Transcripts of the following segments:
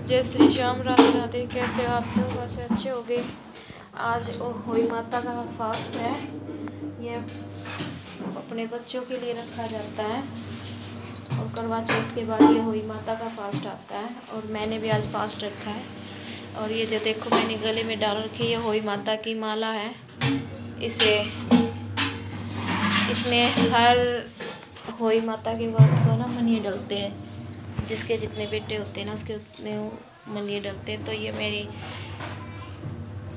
जय श्री श्याम, राधे राधे। कैसे हो आप सब? वैसे अच्छे हो गए। आज होई माता का फास्ट है। ये अपने बच्चों के लिए रखा जाता है और करवा चौथ के बाद ये होई माता का फास्ट आता है और मैंने भी आज फास्ट रखा है। और ये जो देखो मैंने गले में डाल रखी है, ये होई माता की माला है। इसमें हर होई माता के व्रत को ना मनिए डलते हैं। जिसके जितने बेटे होते हैं ना उसके उतने मनिए डलते हैं। तो ये मेरी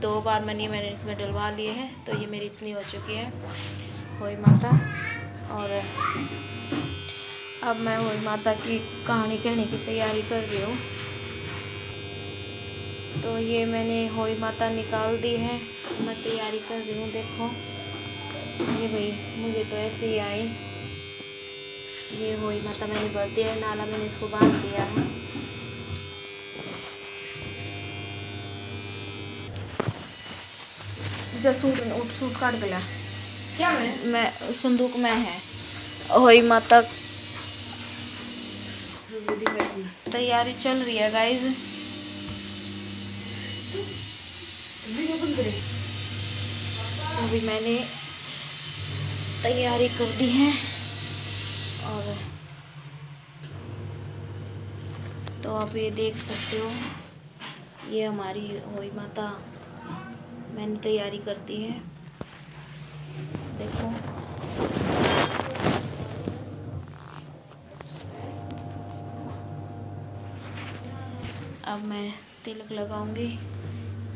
2 बार मनिए मैंने इसमें डलवा लिए हैं। तो ये मेरी इतनी हो चुकी है होई माता। और अब मैं होई माता की कहानी कहने की तैयारी कर रही हूँ। तो ये मैंने होई माता निकाल दी है, मैं तैयारी कर रही हूँ। देखो ये भाई मुझे तो ऐसे ही आई। ये होई माता मैंने भर दिया है, नाला मैंने इसको बांध दिया है। जो सूट काट दिला क्या मैं संदूक में है। होई माता तैयारी चल रही है गाइज। अभी मैंने तैयारी कर दी है और तो आप ये देख सकते हो, ये हमारी होई माता मैंने तैयारी कर दी है। देखो अब मैं तिलक लगाऊंगी,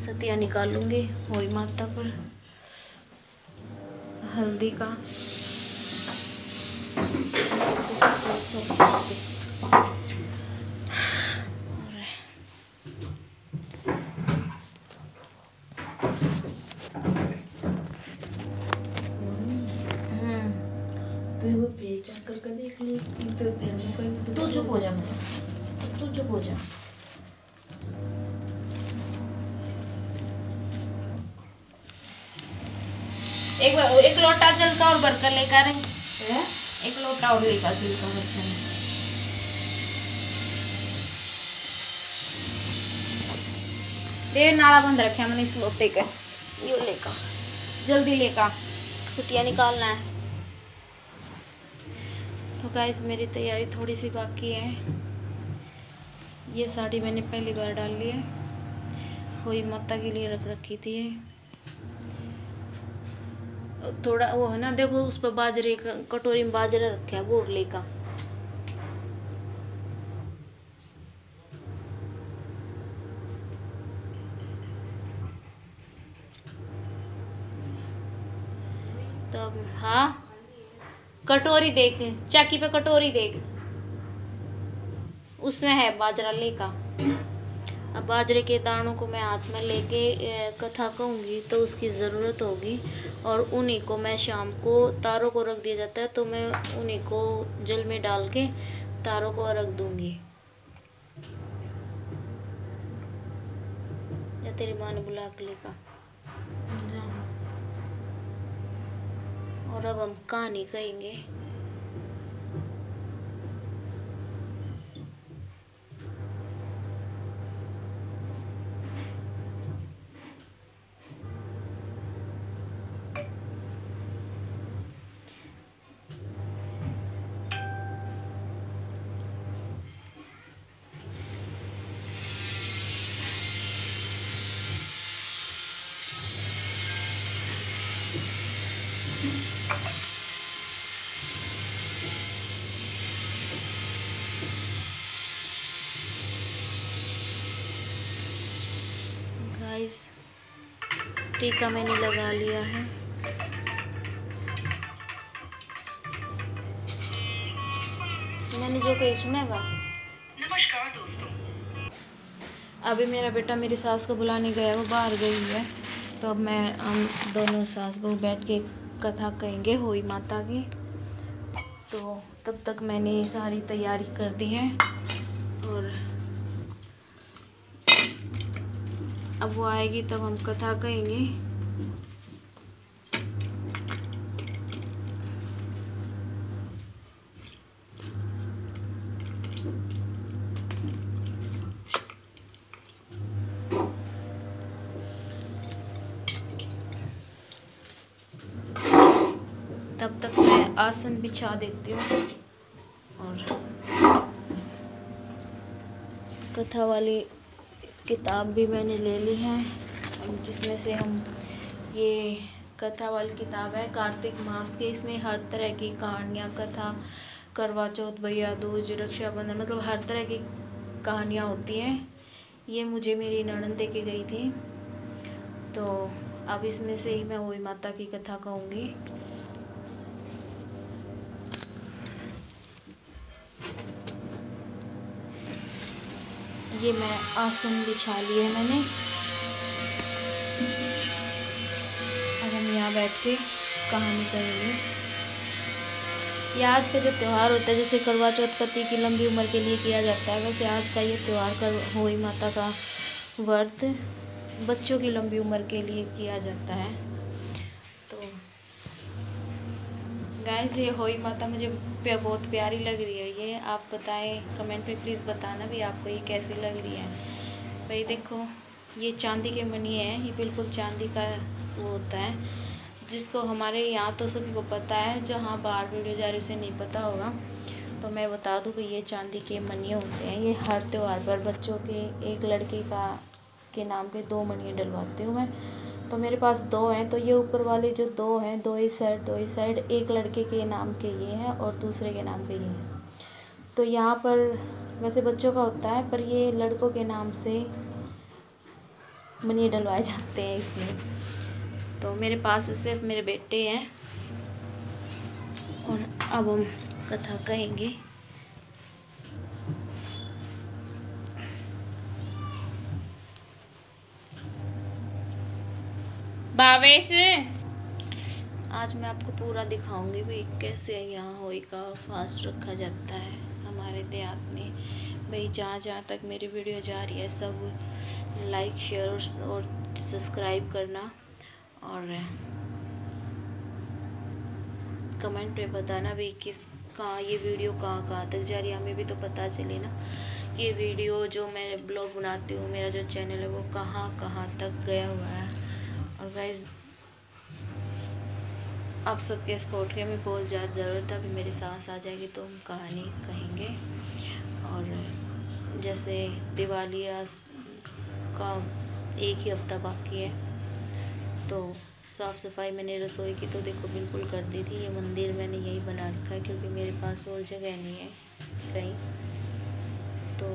सतिया निकालूंगी होई माता पर हल्दी का। तू चुप हो जा, बस तू चुप हो जा। एक लोटा जल का और बर्तन लेकर एक लोटा और लेकर जल का बर्तन। नाला बंद रखे मैंने इस लोटे का। यो लेका जल्दी लेका, सतिया निकालना है। तो गाइस मेरी तैयारी थोड़ी सी बाकी है। ये साड़ी मैंने पहली बार डाल ली है, होई माता के लिए रख रखी थी। थोड़ा वो है ना, देखो उस पर बाजरे का कटोरी में बाजरा रखा है, बोरले का। तो अब हाँ कटोरी देख, चाकी पे कटोरी देख, उसमें है बाजरा लेका। अब बाजरे के दानों को मैं हाथ में लेके कथा कहूँगी तो उसकी ज़रूरत होगी। और उन्हीं को मैं शाम को तारों को रख दिया जाता है, तो मैं उन्हीं को जल में डाल के तारों को रख दूँगी। या तेरी माँ ने बुला के लेका। और अब हम कहानी कहेंगे। गाइस टीका मैंने लगा लिया है। मैंने जो कही सुनेगा। नमस्कार दोस्तों। अभी मेरा बेटा मेरी सास को बुलाने गया, वो बाहर गई है। तो अब हम दोनों सास बहू बैठ के कथा कहेंगे होई माता की। तो तब तक मैंने सारी तैयारी कर दी है और अब वो आएगी तब हम कथा कहेंगे। आसन बिछा देती हूँ और कथा वाली किताब भी मैंने ले ली है, जिसमें से हम ये कथा वाली किताब है कार्तिक मास के। इसमें हर तरह की कहानियाँ, कथा, करवा चौथ, भैया दूज, रक्षाबंधन, मतलब हर तरह की कहानियाँ होती हैं। ये मुझे मेरी ननद दे के गई थी, तो अब इसमें से ही मैं होई माता की कथा कहूँगी। ये मैं आसन बिछा लिए मैंने, अब हम यहाँ बैठ के कहानी करेंगे। ये आज का जो त्यौहार होता है, जैसे करवा चौथ पति की लंबी उम्र के लिए किया जाता है, वैसे आज का ये त्यौहार होई माता का व्रत बच्चों की लंबी उम्र के लिए किया जाता है। तो गाइस, ये होई माता मुझे बहुत प्यारी लग रही है। ये आप बताएं कमेंट में, प्लीज़ बताना भी आपको ये कैसी लग रही है। भाई देखो, ये चांदी के मणि है, ये बिल्कुल चांदी का वो होता है, जिसको हमारे यहाँ तो सभी को पता है, जो हाँ बाहर वीडियो जा रही उसे नहीं पता होगा। तो मैं बता दूँ भाई, ये चांदी के मणि होते हैं। ये हर त्यौहार पर बच्चों के, एक लड़के के नाम के 2 मणि डलवाती हूँ मैं। तो मेरे पास 2 हैं, तो ये ऊपर वाले जो 2 हैं, 2 ही साइड, एक लड़के के नाम के ये हैं और दूसरे के नाम के ये हैं। तो यहाँ पर वैसे बच्चों का होता है, पर ये लड़कों के नाम से मणि डलवाए जाते हैं इसमें। तो मेरे पास सिर्फ मेरे बेटे हैं और अब हम कथा कहेंगे। भावेश, आज मैं आपको पूरा दिखाऊंगी भाई कैसे यहाँ होई का फास्ट रखा जाता है हमारे देहात में। भाई जहाँ जहाँ तक मेरी वीडियो जा रही है, सब लाइक, शेयर और सब्सक्राइब करना और कमेंट में बताना भाई कहाँ ये वीडियो कहाँ तक जा रही है, हमें भी तो पता चले ना। ये वीडियो जो मैं ब्लॉग बनाती हूँ, मेरा जो चैनल है, वो कहाँ तक गया हुआ है। और गाइस, आप सबके सपोर्ट की हमें बहुत ज़्यादा ज़रूरत है। अभी मेरी सास आ जाएगी तो हम कहानी कहेंगे। और जैसे दिवाली का 1 ही हफ्ता बाकी है, तो साफ़ सफाई मैंने रसोई की तो देखो बिल्कुल कर दी थी। ये मंदिर मैंने यही बना रखा है, क्योंकि मेरे पास और जगह नहीं है कहीं, तो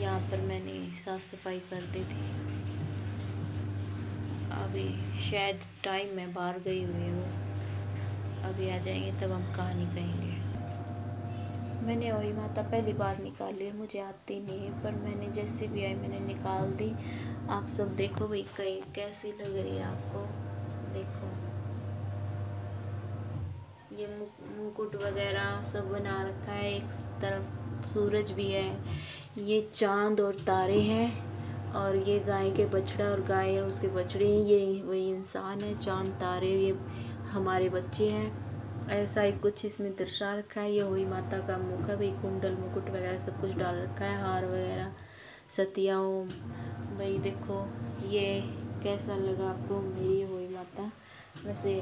यहाँ पर मैंने साफ़ सफाई कर दी थी। अभी शायद टाइम में बाहर गई हुई हूँ, अभी आ जाएंगे तब हम कहानी कहेंगे। मैंने होई माता पहली बार निकाली है, मुझे आती नहीं है, पर मैंने जैसे भी आई मैंने निकाल दी। आप सब देखो भाई कहीं कैसी लग रही है आपको। देखो ये मुकुट वगैरह सब बना रखा है, एक तरफ सूरज भी है, ये चांद और तारे हैं, और ये गाय के बछड़ा और गाय और उसके बछड़े हैं, ये वही इंसान है, चांद तारे ये हमारे बच्चे हैं। ऐसा ही कुछ इसमें दर्शा रखा है। ये होई माता का मुख है भाई, कुंडल मुकुट वगैरह सब कुछ डाल रखा है, हार वगैरह, सतिया ओम। भाई देखो ये कैसा लगा आपको मेरी होई माता। वैसे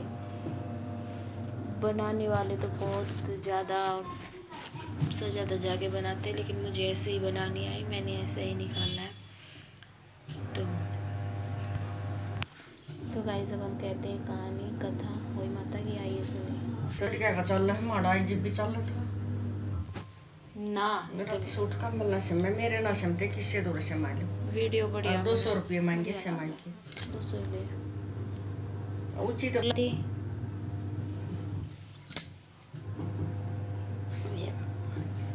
बनाने वाले तो बहुत ज़्यादा सजा धजा के बनाते हैं, लेकिन मुझे ऐसे ही बनानी आई, मैंने ऐसे ही निकालना है। तो गाइस, अब हम कहते हैं कहानी, कथा होई माता की, आइए सुनिए। लड़का का चल रहा है, हमारा आज भी चल रहा था ना। मेरा तो सूट कम वाला से मैं मेरे ना समझते किससे दूर से मालूम। वीडियो बढ़िया। 200 रुपये मांगे सामान के। 200 ले ऊंची तो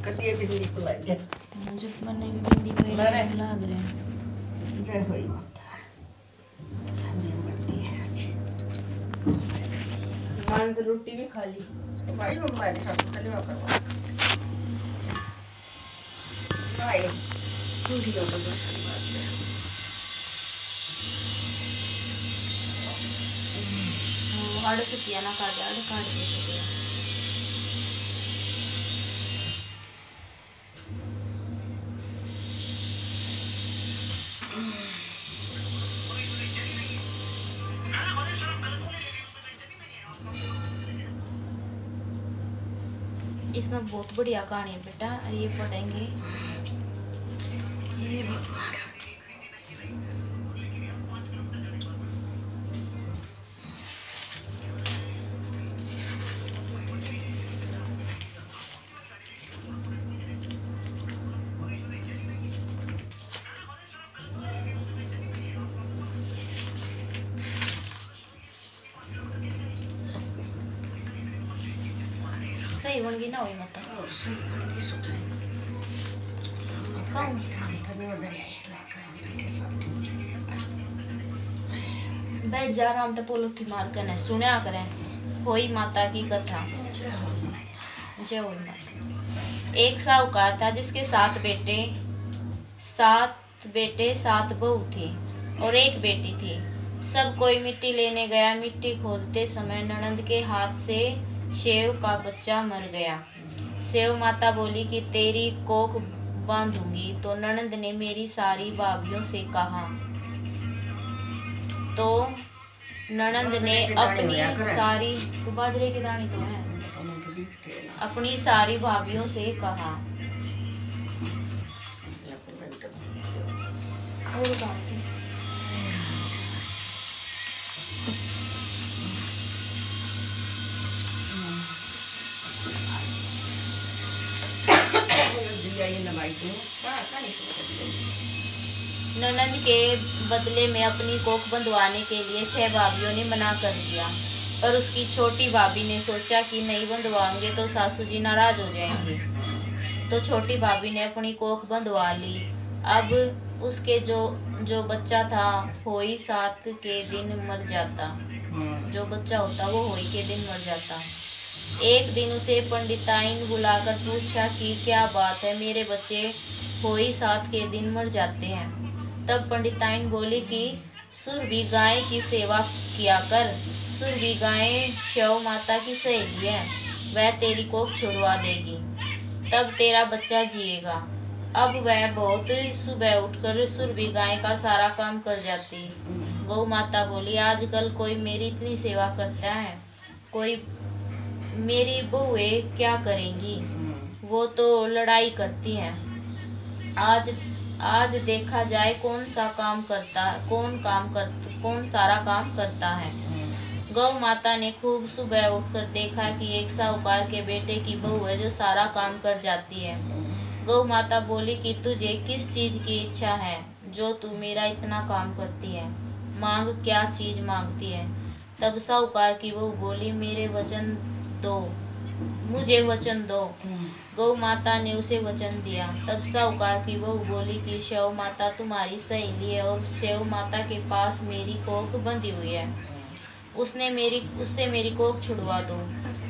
कदिए भी नहीं बुला दे। मुझे मने भी बिंदी पे लग रहे हैं। जय होई माता। मान तो रोटी भी खा ली भाई हमारे साथ चले वापस भाई वीडियो तो दूसरी बात है। आड़ से किया ना काट दे सकते हैं। इसमें बहुत बढ़िया कहानी है बेटा, और ये पढ़ेंगे। ये भगवान सही बन गई ना हुई मस्त। और सही बड़ी सुथरी खाऊं? हम तो नहीं उधर आए लाकर हम बेटे सब बैठ जा आराम से पोलोथी मार कर सुना करें होई माता की कथा। जय होई माता। एक साहूकार था जिसके 7 बेटे 7 बहू थी और एक बेटी थी। सब कोई मिट्टी लेने गया। मिट्टी खोदते समय ननंद के हाथ से सेव का बच्चा मर गया। सेव माता बोली कि तेरी कोख बांधूंगी। तो ननंद ने मेरी सारी भाभीयों से कहा। तो ननंद ने अपनी सारी तो बाजरे के दाने तो हैं अपनी सारी भाभीयों से कहा। और बाकी ननंद के बदले में अपनी कोख बंधवाने के लिए 6 भाभीयों ने मना कर दिया, पर उसकी छोटी भाभी ने सोचा कि नहीं बंधवाएंगे तो सासू जी नाराज हो जाएंगे। तो छोटी भाभी ने अपनी कोख बंधवा ली। अब उसके जो बच्चा था होई 7 के दिन मर जाता। जो बच्चा होता वो होई के दिन मर जाता। एक दिन उसे पंडिताइन बुलाकर पूछा कि क्या बात है, मेरे बच्चे होई 7 के दिन मर जाते हैं। तब पंडिताइन बोली कि सुरभि गाय की सेवा किया कर। सुरभि गाय शव माता की सहेली है, वह तेरी कोख छुड़वा देगी, तब तेरा बच्चा जिएगा। अब वह बहुत सुबह उठकर सुरभि गाय का सारा काम कर जाती। गौ माता बोली आजकल कोई मेरी इतनी सेवा करता है, कोई मेरी बहुएं क्या करेंगी, वो तो लड़ाई करती हैं। आज देखा जाए कौन सारा काम करता है। गौ माता ने खूब सुबह उठकर देखा कि एक साहूकार के बेटे की बहू है जो सारा काम कर जाती है। गौ माता बोली कि तुझे किस चीज की इच्छा है जो तू मेरा इतना काम करती है, मांग, क्या चीज मांगती है। तब साहूकार की बहू बोली मुझे वचन दो। गौ माता ने उसे वचन दिया। तब साहूकार की बहू बोली कि शव माता तुम्हारी सहेली है और शव माता के पास मेरी कोख बंधी हुई है, उससे मेरी कोख छुड़वा दो।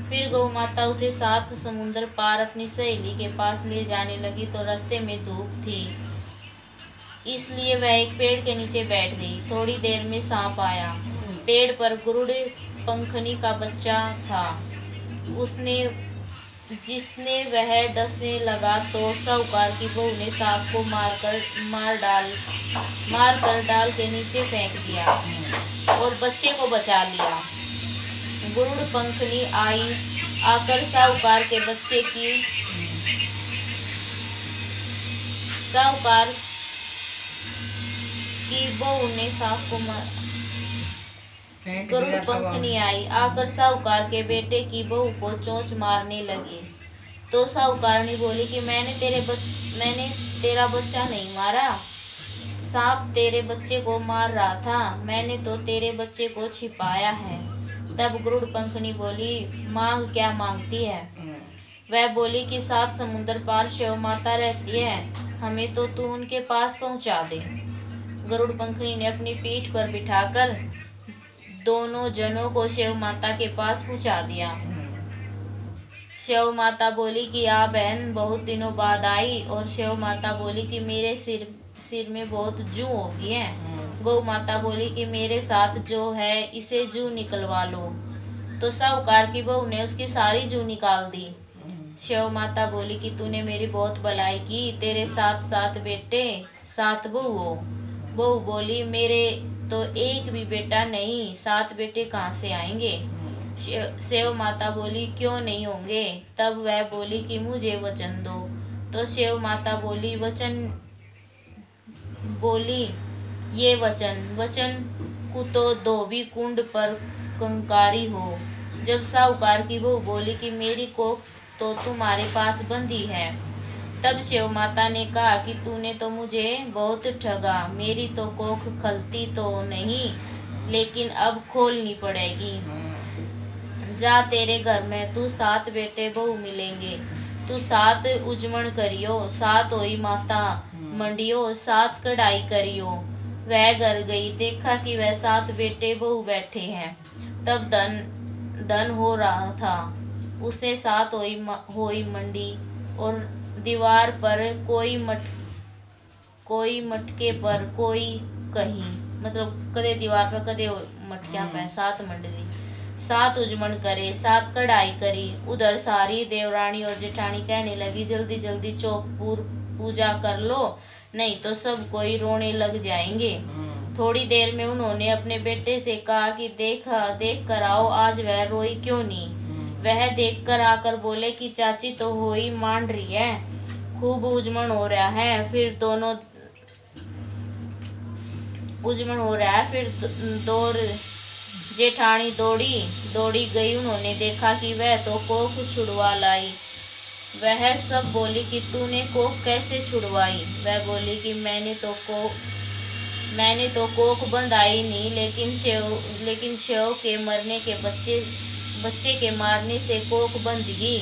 फिर गौ माता उसे 7 समुंदर पार अपनी सहेली के पास ले जाने लगी। तो रास्ते में धूप थी, इसलिए वह एक पेड़ के नीचे बैठ गई। थोड़ी देर में सांप आया। पेड़ पर गरुड़ पंखनी का बच्चा था। जिसने वह डसने लगा तो साहूकार की बहू ने सांप को मार कर डाल के नीचे फेंक दिया और बच्चे को बचा लिया। गरुड़ पंखनी आकर साहूकार की बहू ने सांप को गरुड़ पंखनी आई आकर साहूकार के बेटे की बहू को चोंच मारने लगी। तो साहूकारनी बोली कि मैंने तेरा बच्चा नहीं मारा, सांप तेरे बच्चे को मार रहा था, मैंने तो तेरे बच्चे को छिपाया है। तब गरुड़ पंखनी बोली मांग, क्या मांगती है। वह बोली कि 7 समुंदर पार शिव माता रहती है, हमें तो तू उनके पास पहुंचा दे। गरुड़ पंखनी ने अपनी पीठ पर बिठाकर दोनों जनों को शिव माता के पास पहुंचा दिया। शिव माता बोली कि आ बहन बहुत दिनों बाद आई, और शिव माता बोली कि मेरे सिर में बहुत जू हो गई है। गौ माता बोली कि मेरे साथ जो है इसे जू निकलवा लो। तो साहूकार की बहू ने उसकी सारी जू निकाल दी। शिव माता बोली कि तूने मेरी बहुत भलाई की, तेरे 7 बेटे 7 बहू हो। बहू बोली मेरे तो एक भी बेटा नहीं, 7 बेटे कहाँ से आएंगे। सेव माता बोली, क्यों नहीं होंगे। तब वह बोली कि मुझे वचन दो। तो सेव माता बोली, ये वचन को तो धोबी कुंड पर कंकारी हो। जब साहूकार की बहू बोली कि मेरी कोख तो तुम्हारे पास बंधी है। तब शिव माता ने कहा कि तूने तो मुझे बहुत ठगा, मेरी तो कोख खलती तो नहीं, लेकिन अब खोलनी पड़ेगी। जा, तेरे घर में तू 7 बेटे बहू मिलेंगे, तू 7 उजमण करियो, 7 होई माता मंडियो, 7 कढ़ाई करियो। वह घर गई, देखा कि वह 7 बेटे बहू बैठे हैं। तब धन हो रहा था। उसने 7 होई मंडी, और दीवार पर कोई मटके पर, कोई कहीं, मतलब कदे दीवार पर कदे मटकिया पे 7 मंडली। 7 उजमण करे, 7 कढ़ाई करी। उधर सारी देवरानी और जेठानी कहने लगी, जल्दी जल्दी चौक पूजा कर लो, नहीं तो सब कोई रोने लग जाएंगे। थोड़ी देर में उन्होंने अपने बेटे से कहा कि देख कर आओ, आज वह रोई क्यों नहीं। वह देख कर आकर बोले कि चाची तो होई मान रही है, खूब उजमण हो रहा है। फिर दौड़ जेठानी दौड़ी गई। उन्होंने देखा कि वह तो कोख छुड़वा लाई। वह सब बोली कि तूने कोख कैसे छुड़वाई। वह बोली कि मैंने तो कोख बंधाई नहीं, लेकिन शेव के मरने के बच्चे के मारने से कोख बंध गई।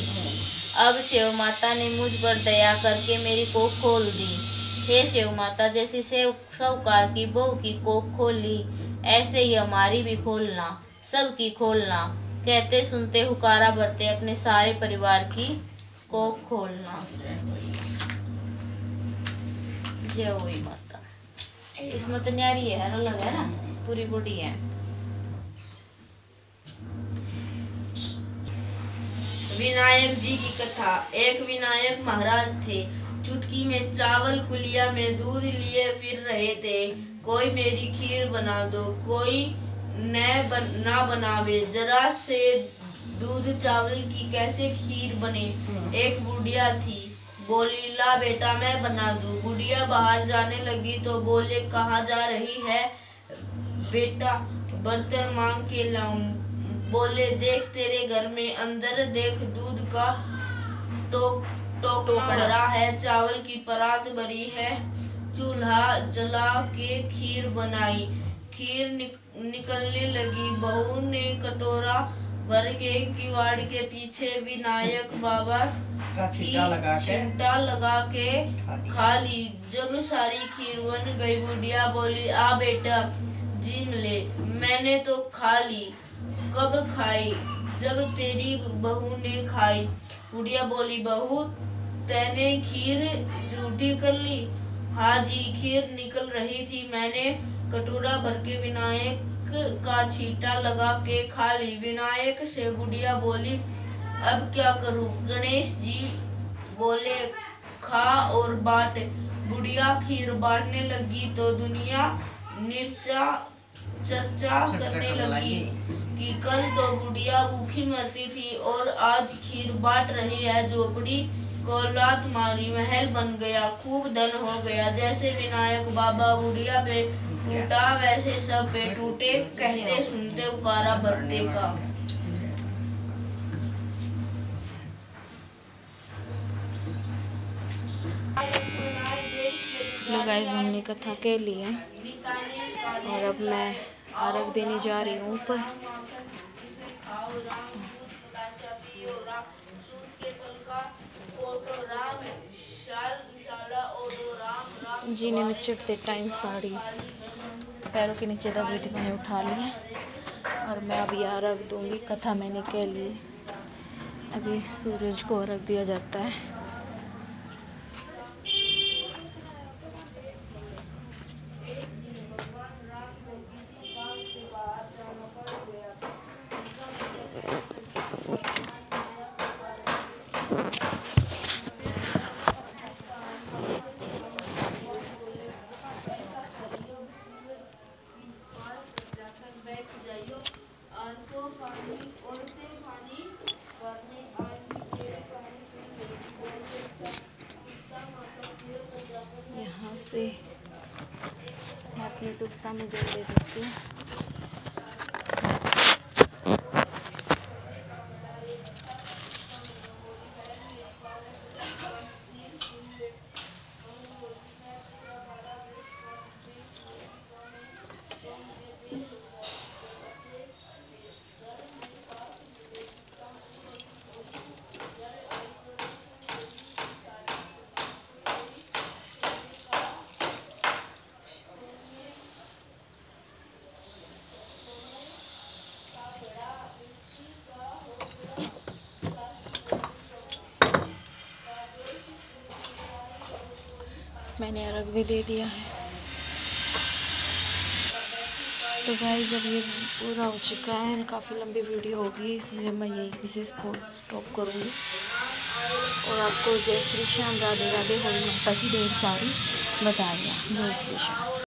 अब शिव माता ने मुझ पर दया करके मेरी कोख खोल दी। हे शिव माता, जैसे साहूकार की बहू की कोख खोली, ऐसे ही हमारी भी खोलना, सबकी खोलना। कहते सुनते हुकारा भरते अपने सारे परिवार की कोख खोलना। जय होई माता। इसमें तो न्यारी है, अलग है ना, पूरी बॉडी है। विनायक जी की कथा। एक विनायक महाराज थे। चुटकी में चावल कुलिया में दूध लिए फिर रहे थे। कोई मेरी खीर बना दो, कोई ना बनावे। जरा से दूध चावल की कैसे खीर बने। एक बुढ़िया थी, बोली ला बेटा मैं बना दूं। बुढ़िया बाहर जाने लगी तो बोले कहाँ जा रही है बेटा, बर्तन मांग के लाऊं। बोले देख तेरे घर में अंदर देख, दूध का टोकरा भरा है, चावल की परात भरी है, चूल्हा जला के खीर बनाई। खीर निकलने लगी। बहू ने कटोरा भर के किवाड़ के पीछे विनायक बाबा की छिंटा लगा के खा ली। जब सारी खीर बन गई, बुढ़िया बोली आ बेटा जीम ले, मैंने तो खा ली। कब खाई? जब तेरी बहू ने खाई। बुढ़िया बोली बहू तैने खीर झूठी कर ली? हाँ जी, खीर निकल रही थी, मैंने कटोरा भर के विनायक का छींटा लगा के खा ली। विनायक से बुढ़िया बोली अब क्या करूं? गणेश जी बोले खा और बांट। बुढ़िया खीर बांटने लगी तो दुनिया चर्चा करने लगी कि कल तो बुढ़िया भूखी मरती थी और आज खीर बांट रही है। झोपड़ी को लात मारी, महल बन गया, खूब धन हो गया। जैसे विनायक बाबा बुढ़िया पे टूटा, वैसे सब पे टूटे। कहते सुनते उकारा भरते का। लो गाइस, हमने कथा के लिए और अब मैं अर्घ देने जा रही हूँ ऊपर। जीने में चढ़ते टाइम साड़ी पैरों के नीचे दब रही थी, मैंने उठा लिया और मैं अभी अर्घ दूंगी। कथा मैंने कह ली। अभी सूरज को अर्घ दिया जाता है। और से मैं अपनी तुलसा में जल दे देती हूँ। मैंने अर्घ भी दे दिया है। तो गाइस अब ये पूरा हो चुका है, काफ़ी लंबी वीडियो होगी इसलिए मैं यही इसे स्टॉप करूँगी। और आपको जय श्री श्याम, राधे राधे, होली माता की ढेर सारी बधाइयाँ। जय श्री श्याम।